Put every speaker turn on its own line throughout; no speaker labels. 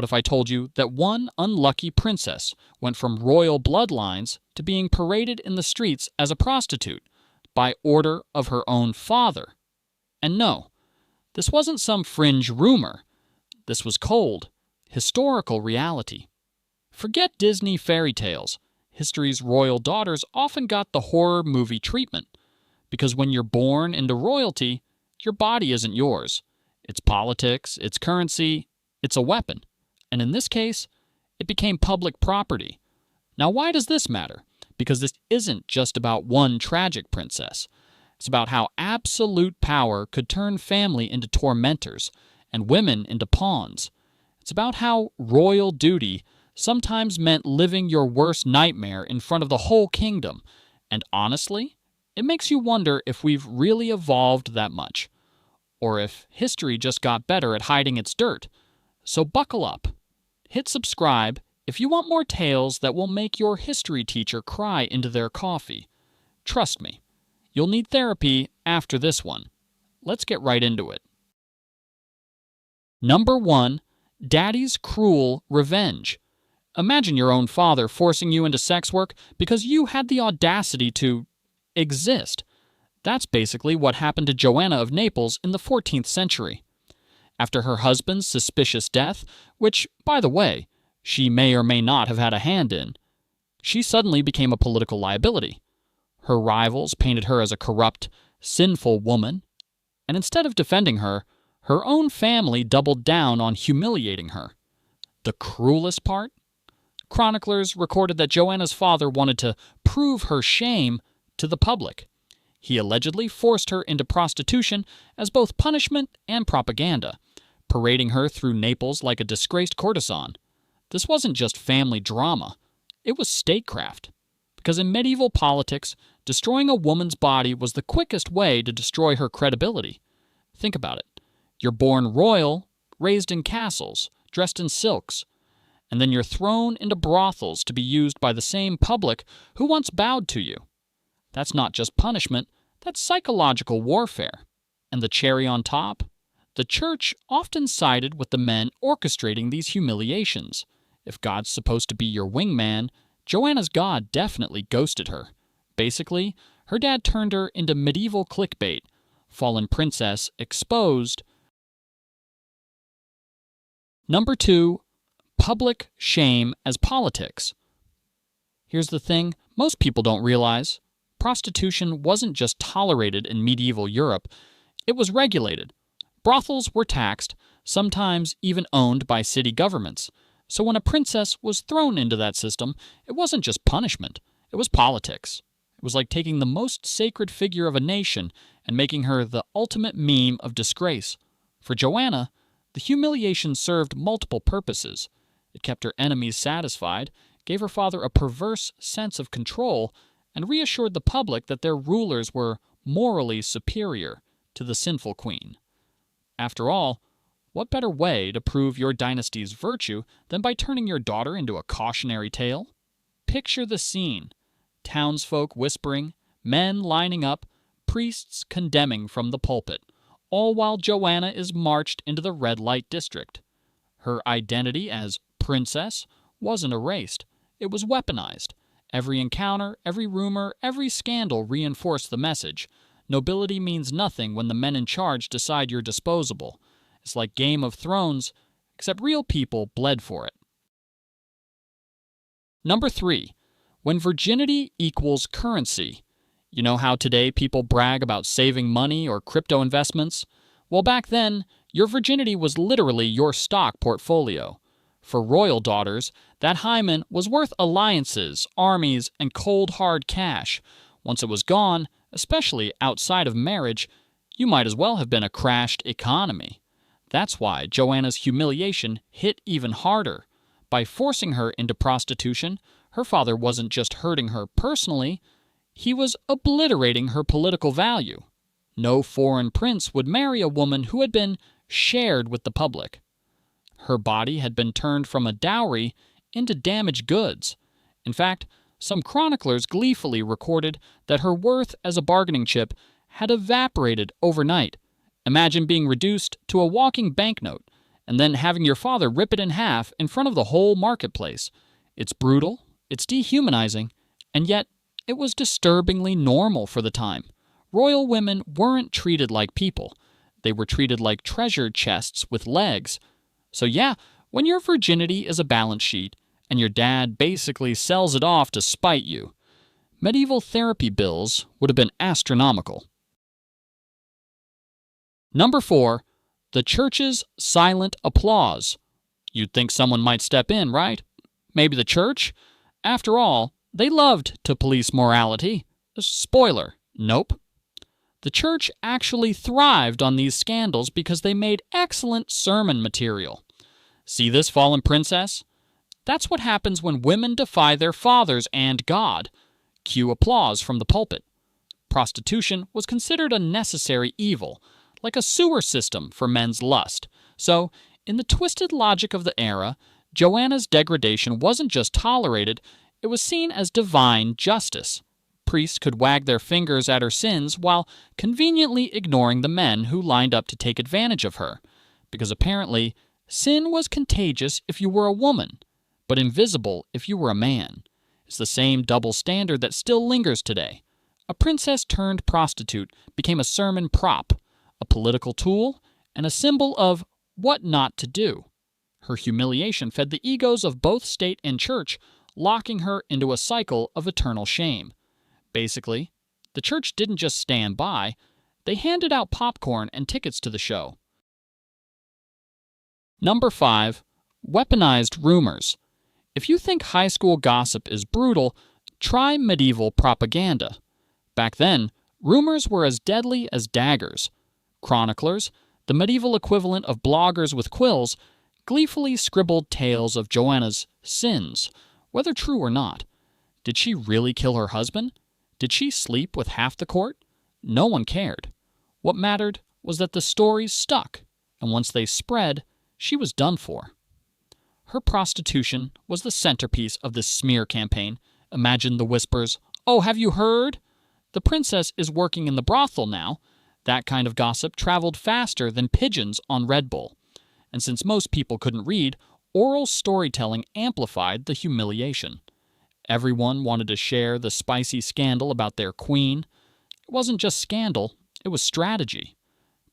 What if I told you that one unlucky princess went from royal bloodlines to being paraded in the streets as a prostitute by order of her own father? And no, this wasn't some fringe rumor. This was cold, historical reality. Forget Disney fairy tales. History's royal daughters often got the horror movie treatment. Because when you're born into royalty, your body isn't yours. It's politics, it's currency, it's a weapon. And in this case, it became public property. Now, why does this matter? Because this isn't just about one tragic princess. It's about how absolute power could turn family into tormentors and women into pawns. It's about how royal duty sometimes meant living your worst nightmare in front of the whole kingdom. And honestly, it makes you wonder if we've really evolved that much, or if history just got better at hiding its dirt. So buckle up. Hit subscribe if you want more tales that will make your history teacher cry into their coffee. Trust me, you'll need therapy after this one. Let's get right into it. Number 1. Daddy's cruel revenge. Imagine your own father forcing you into sex work because you had the audacity to exist. That's basically what happened to Joanna of Naples in the 14th century. After her husband's suspicious death, which, by the way, she may or may not have had a hand in, she suddenly became a political liability. Her rivals painted her as a corrupt, sinful woman, and instead of defending her, her own family doubled down on humiliating her. The cruelest part? Chroniclers recorded that Joanna's father wanted to prove her shame to the public. He allegedly forced her into prostitution as both punishment and propaganda, parading her through Naples like a disgraced courtesan. This wasn't just family drama. It was statecraft. Because in medieval politics, destroying a woman's body was the quickest way to destroy her credibility. Think about it. You're born royal, raised in castles, dressed in silks, and then you're thrown into brothels to be used by the same public who once bowed to you. That's not just punishment, that's psychological warfare. And the cherry on top? The church often sided with the men orchestrating these humiliations. If God's supposed to be your wingman, Joanna's God definitely ghosted her. Basically, her dad turned her into medieval clickbait. Fallen princess exposed. Number 2. Public shame as politics. Here's the thing most people don't realize. Prostitution wasn't just tolerated in medieval Europe, it was regulated. Brothels were taxed, sometimes even owned by city governments. So when a princess was thrown into that system, it wasn't just punishment, it was politics. It was like taking the most sacred figure of a nation and making her the ultimate meme of disgrace. For Joanna, the humiliation served multiple purposes. It kept her enemies satisfied, gave her father a perverse sense of control, and reassured the public that their rulers were morally superior to the sinful queen. After all, what better way to prove your dynasty's virtue than by turning your daughter into a cautionary tale? Picture the scene. Townsfolk whispering, men lining up, priests condemning from the pulpit, all while Joanna is marched into the red light district. Her identity as princess wasn't erased. It was weaponized. Every encounter, every rumor, every scandal reinforced the message. Nobility means nothing when the men in charge decide you're disposable. It's like Game of Thrones, except real people bled for it. Number 3. When virginity equals currency. You know how today people brag about saving money or crypto investments? Well, back then, your virginity was literally your stock portfolio. For royal daughters, that hymen was worth alliances, armies, and cold hard cash. Once it was gone, especially outside of marriage, you might as well have been a crashed economy. That's why Joanna's humiliation hit even harder. By forcing her into prostitution, her father wasn't just hurting her personally, he was obliterating her political value. No foreign prince would marry a woman who had been shared with the public. Her body had been turned from a dowry into damaged goods. In fact, some chroniclers gleefully recorded that her worth as a bargaining chip had evaporated overnight. Imagine being reduced to a walking banknote, and then having your father rip it in half in front of the whole marketplace. It's brutal, it's dehumanizing, and yet it was disturbingly normal for the time. Royal women weren't treated like people. They were treated like treasure chests with legs. So yeah, when your virginity is a balance sheet, and your dad basically sells it off to spite you, medieval therapy bills would have been astronomical. Number 4, the church's silent applause. You'd think someone might step in, right? Maybe the church? After all, they loved to police morality. Spoiler, nope. The church actually thrived on these scandals because they made excellent sermon material. See this fallen princess? That's what happens when women defy their fathers and God. Cue applause from the pulpit. Prostitution was considered a necessary evil, like a sewer system for men's lust. So, in the twisted logic of the era, Joanna's degradation wasn't just tolerated, it was seen as divine justice. Priests could wag their fingers at her sins while conveniently ignoring the men who lined up to take advantage of her, because apparently sin was contagious if you were a woman, but invisible if you were a man. It's the same double standard that still lingers today. A princess turned prostitute became a sermon prop, a political tool, and a symbol of what not to do. Her humiliation fed the egos of both state and church, locking her into a cycle of eternal shame. Basically, the church didn't just stand by, they handed out popcorn and tickets to the show. Number 5, weaponized rumors. If you think high school gossip is brutal, try medieval propaganda. Back then, rumors were as deadly as daggers. Chroniclers, the medieval equivalent of bloggers with quills, gleefully scribbled tales of Joanna's sins, whether true or not. Did she really kill her husband? Did she sleep with half the court? No one cared. What mattered was that the stories stuck, and once they spread, she was done for. Her prostitution was the centerpiece of this smear campaign. Imagine the whispers, "Oh, have you heard? The princess is working in the brothel now." That kind of gossip traveled faster than pigeons on Red Bull. And since most people couldn't read, oral storytelling amplified the humiliation. Everyone wanted to share the spicy scandal about their queen. It wasn't just scandal, it was strategy.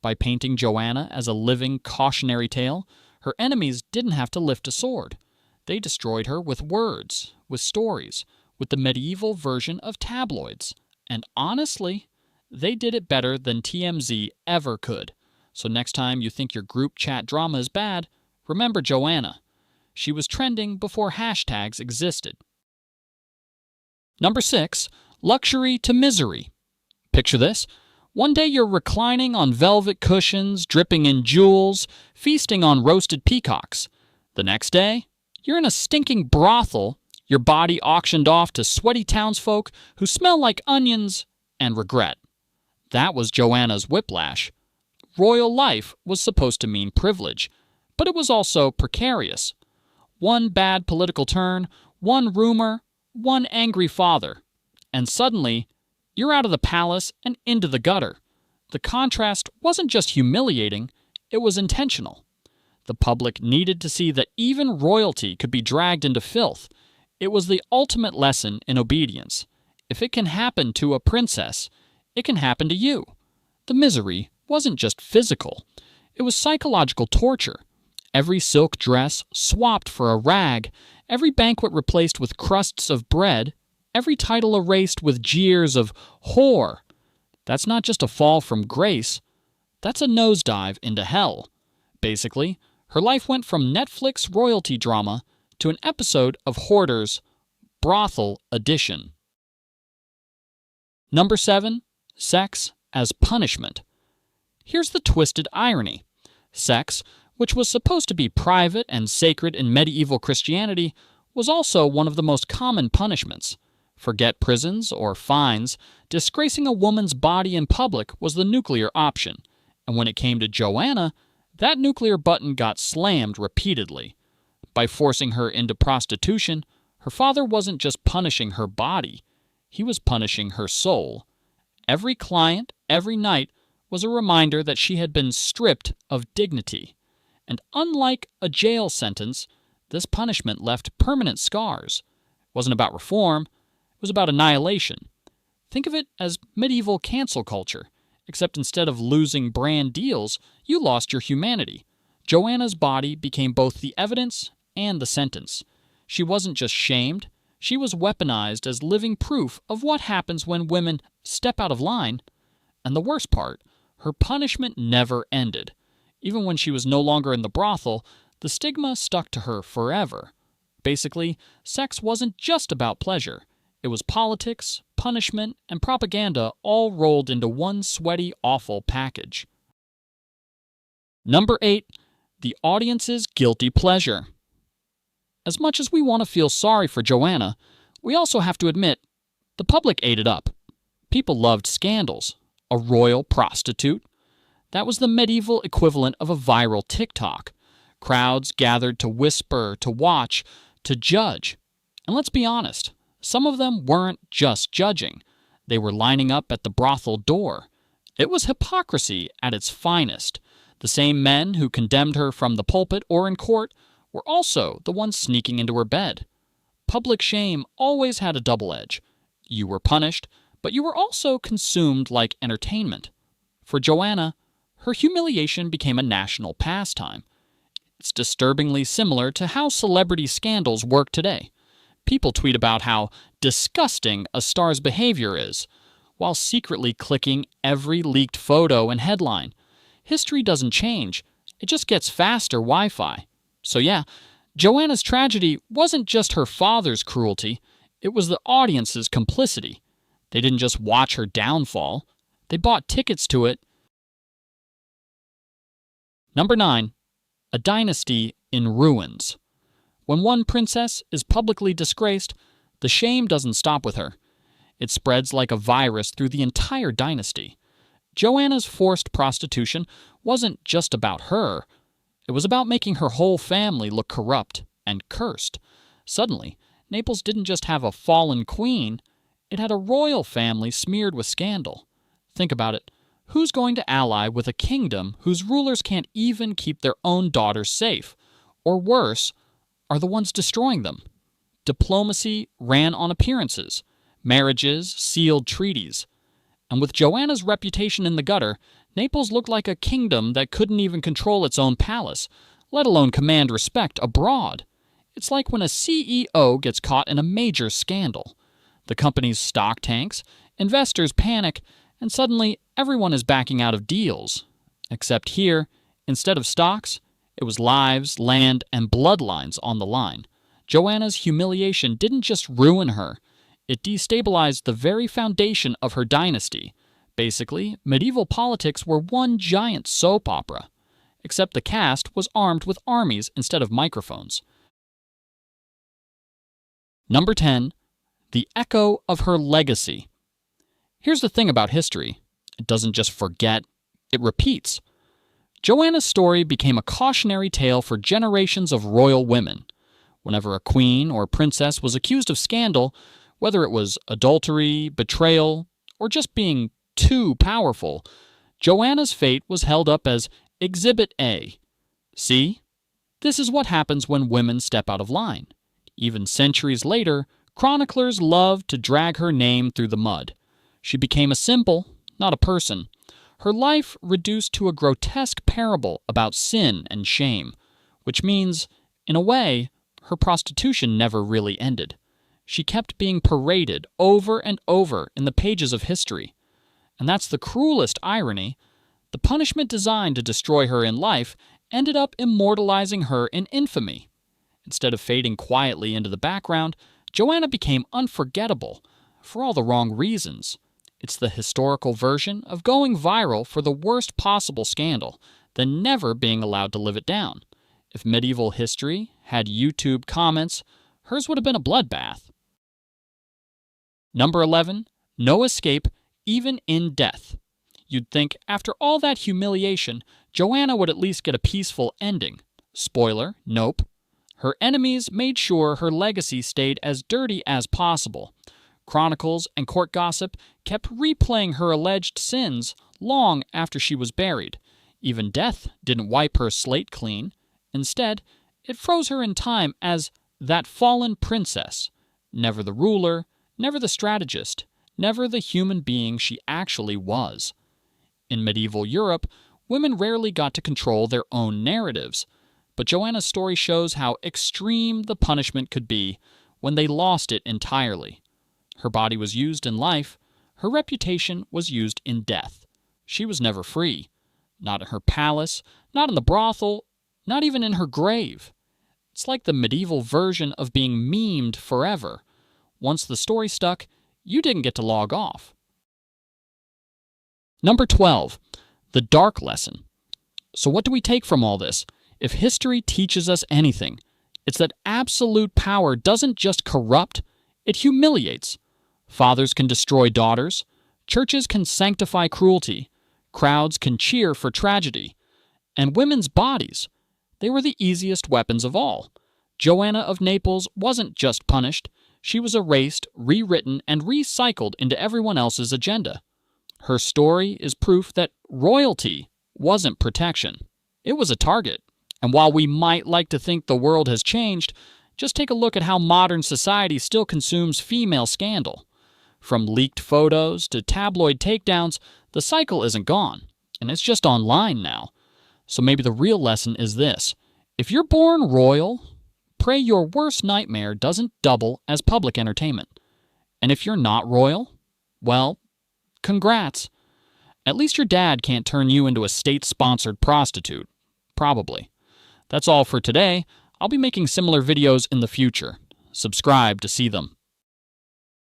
By painting Joanna as a living cautionary tale, her enemies didn't have to lift a sword. They destroyed her with words, with stories, with the medieval version of tabloids. And honestly, they did it better than TMZ ever could. So next time you think your group chat drama is bad, remember Joanna. She was trending before hashtags existed. Number 6, luxury to misery. Picture this. One day you're reclining on velvet cushions, dripping in jewels, feasting on roasted peacocks. The next day, you're in a stinking brothel, your body auctioned off to sweaty townsfolk who smell like onions and regret. That was Joanna's whiplash. Royal life was supposed to mean privilege, but it was also precarious. One bad political turn, one rumor, one angry father, and suddenly, you're out of the palace and into the gutter. The contrast wasn't just humiliating, it was intentional. The public needed to see that even royalty could be dragged into filth. It was the ultimate lesson in obedience. If it can happen to a princess, it can happen to you. The misery wasn't just physical. It was psychological torture. Every silk dress swapped for a rag, every banquet replaced with crusts of bread, every title erased with jeers of whore. That's not just a fall from grace. That's a nosedive into hell. Basically, her life went from Netflix royalty drama to an episode of Hoarders, Brothel Edition. Number 7, sex as punishment. Here's the twisted irony. Sex, which was supposed to be private and sacred in medieval Christianity, was also one of the most common punishments. Forget prisons or fines, disgracing a woman's body in public was the nuclear option. And when it came to Joanna, that nuclear button got slammed repeatedly. By forcing her into prostitution, her father wasn't just punishing her body, he was punishing her soul. Every client, every night, was a reminder that she had been stripped of dignity. And unlike a jail sentence, this punishment left permanent scars. It wasn't about reform, it was about annihilation. Think of it as medieval cancel culture, except instead of losing brand deals, you lost your humanity. Joanna's body became both the evidence and the sentence. She wasn't just shamed, she was weaponized as living proof of what happens when women step out of line. And the worst part, her punishment never ended. Even when she was no longer in the brothel, the stigma stuck to her forever. Basically, sex wasn't just about pleasure. It was politics, punishment, and propaganda all rolled into one sweaty, awful package. Number 8. The audience's guilty pleasure. As much as we want to feel sorry for Joanna, we also have to admit the public ate it up. People loved scandals. A royal prostitute? That was the medieval equivalent of a viral TikTok. Crowds gathered to whisper, to watch, to judge. And let's be honest, some of them weren't just judging. They were lining up at the brothel door. It was hypocrisy at its finest. The same men who condemned her from the pulpit or in court were also the ones sneaking into her bed. Public shame always had a double edge. You were punished, but you were also consumed like entertainment. For Joanna, her humiliation became a national pastime. It's disturbingly similar to how celebrity scandals work today. People tweet about how disgusting a star's behavior is, while secretly clicking every leaked photo and headline. History doesn't change, it just gets faster Wi-Fi. So yeah, Joanna's tragedy wasn't just her father's cruelty, it was the audience's complicity. They didn't just watch her downfall, they bought tickets to it. Number 9. A dynasty in ruins. When one princess is publicly disgraced, the shame doesn't stop with her. It spreads like a virus through the entire dynasty. Joanna's forced prostitution wasn't just about her. It was about making her whole family look corrupt and cursed. Suddenly, Naples didn't just have a fallen queen, it had a royal family smeared with scandal. Think about it. Who's going to ally with a kingdom whose rulers can't even keep their own daughters safe? Or worse, are the ones destroying them? Diplomacy ran on appearances. Marriages sealed treaties. And with Joanna's reputation in the gutter, Naples looked like a kingdom that couldn't even control its own palace, let alone command respect abroad. It's like when a CEO gets caught in a major scandal. The company's stock tanks, investors panic, and suddenly everyone is backing out of deals. Except here, instead of stocks, it was lives, land, and bloodlines on the line. Joanna's humiliation didn't just ruin her, it destabilized the very foundation of her dynasty. Basically, medieval politics were one giant soap opera, except the cast was armed with armies instead of microphones. Number 10. The echo of her legacy. Here's the thing about history. It doesn't just forget, it repeats. Joanna's story became a cautionary tale for generations of royal women. Whenever a queen or princess was accused of scandal, whether it was adultery, betrayal, or just being too powerful, Joanna's fate was held up as Exhibit A. See? This is what happens when women step out of line. Even centuries later, chroniclers loved to drag her name through the mud. She became a symbol, not a person. Her life reduced to a grotesque parable about sin and shame, which means, in a way, her prostitution never really ended. She kept being paraded over and over in the pages of history. And that's the cruelest irony. The punishment designed to destroy her in life ended up immortalizing her in infamy. Instead of fading quietly into the background, Joanna became unforgettable for all the wrong reasons. It's the historical version of going viral for the worst possible scandal, then never being allowed to live it down. If medieval history had YouTube comments, hers would have been a bloodbath. Number 11. No escape, even in death. You'd think, after all that humiliation, Joanna would at least get a peaceful ending. Spoiler, nope. Her enemies made sure her legacy stayed as dirty as possible. Chronicles and court gossip kept replaying her alleged sins long after she was buried. Even death didn't wipe her slate clean. Instead, it froze her in time as that fallen princess, never the ruler, never the strategist, never the human being she actually was. In medieval Europe, women rarely got to control their own narratives, but Joanna's story shows how extreme the punishment could be when they lost it entirely. Her body was used in life, her reputation was used in death. She was never free. Not in her palace, not in the brothel, not even in her grave. It's like the medieval version of being memed forever. Once the story stuck, you didn't get to log off. Number 12. The dark lesson. So what do we take from all this? If history teaches us anything, it's that absolute power doesn't just corrupt, it humiliates. Fathers can destroy daughters. Churches can sanctify cruelty. Crowds can cheer for tragedy. And women's bodies, they were the easiest weapons of all. Joanna of Naples wasn't just punished. She was erased, rewritten, and recycled into everyone else's agenda. Her story is proof that royalty wasn't protection. It was a target. And while we might like to think the world has changed, just take a look at how modern society still consumes female scandal. From leaked photos to tabloid takedowns, the cycle isn't gone, and it's just online now. So maybe the real lesson is this. If you're born royal, pray your worst nightmare doesn't double as public entertainment. And if you're not royal, well, congrats. At least your dad can't turn you into a state-sponsored prostitute. Probably. That's all for today. I'll be making similar videos in the future. Subscribe to see them.